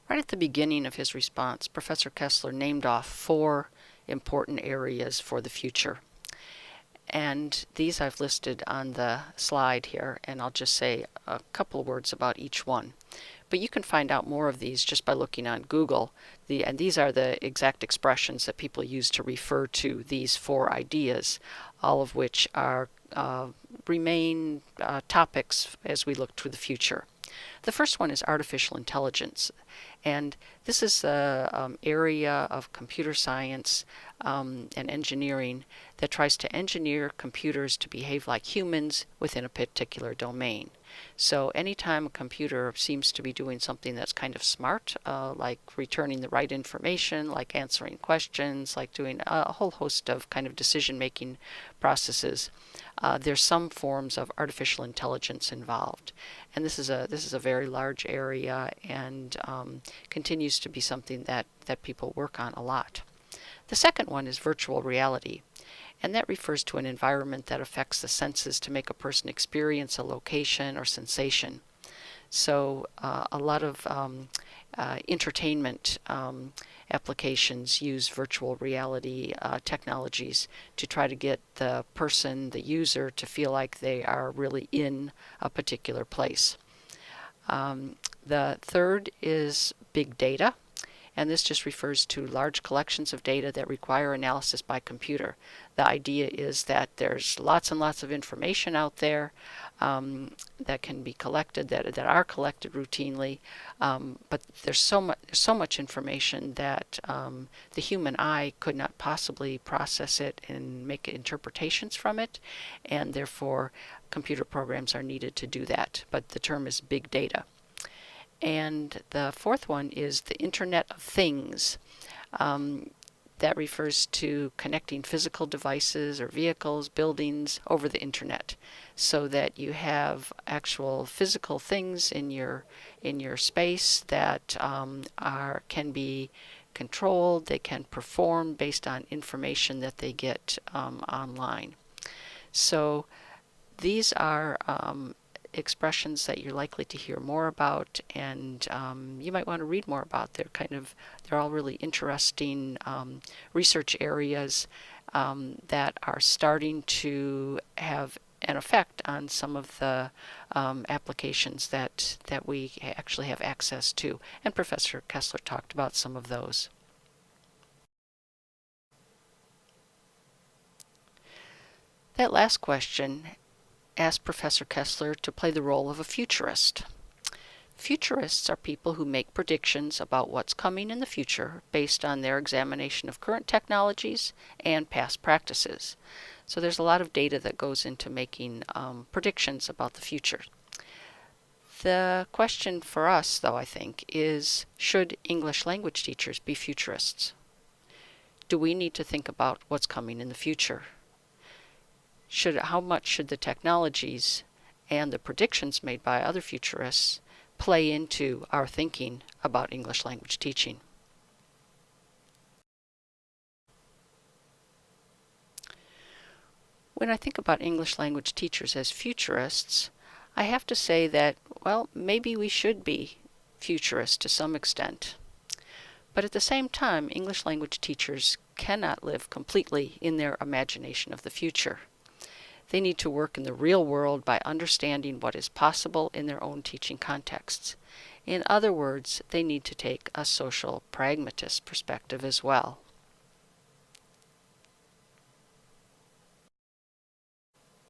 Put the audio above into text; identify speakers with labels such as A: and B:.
A: Right at the beginning of his response, Professor Kessler named off 4 important areas for the future. And these I've listed on the slide here, and I'll just say a couple of words about each one. But you can find out more of these just by looking on Google. And these are the exact expressions that people use to refer to these 4 ideas, all of which are remain topics as we look to the future. The first one is artificial intelligence, and this is the area of computer science and engineering that tries to engineer computers to behave like humans within a particular domain. So anytime a computer seems to be doing something that's kind of smart, like returning the right information, like answering questions, like doing a whole host of kind of decision-making processes, there's some forms of artificial intelligence involved. And this is a very large area, and continues to be something that people work on a lot. The second one is virtual reality, and that refers to an environment that affects the senses to make a person experience a location or sensation. So a lot of entertainment applications use virtual reality technologies to try to get the person, the user, to feel like they are really in a particular place. The third is big data, and this just refers to large collections of data that require analysis by computer. The idea is that there's lots and lots of information out there that can be collected, that are collected routinely, but there's so much information that the human eye could not possibly process it and make interpretations from it, and therefore computer programs are needed to do that. But the term is big data. And the fourth one is the Internet of Things. That refers to connecting physical devices or vehicles, buildings over the internet, so that you have actual physical things in your space that can be controlled. They can perform based on information that they get online. So these are expressions that you're likely to hear more about, and you might want to read more about. They're all really interesting research areas that are starting to have an effect on some of the applications that we actually have access to. And Professor Kessler talked about some of those. That last question asked Professor Kessler to play the role of a futurist. Futurists are people who make predictions about what's coming in the future based on their examination of current technologies and past practices. So there's a lot of data that goes into making predictions about the future. The question for us, though, I think, is, should English language teachers be futurists? Do we need to think about what's coming in the future? How much should the technologies and the predictions made by other futurists play into our thinking about English language teaching? When I think about English language teachers as futurists, I have to say that, well, maybe we should be futurists to some extent. But at the same time, English language teachers cannot live completely in their imagination of the future. They need to work in the real world by understanding what is possible in their own teaching contexts. In other words, they need to take a social pragmatist perspective as well.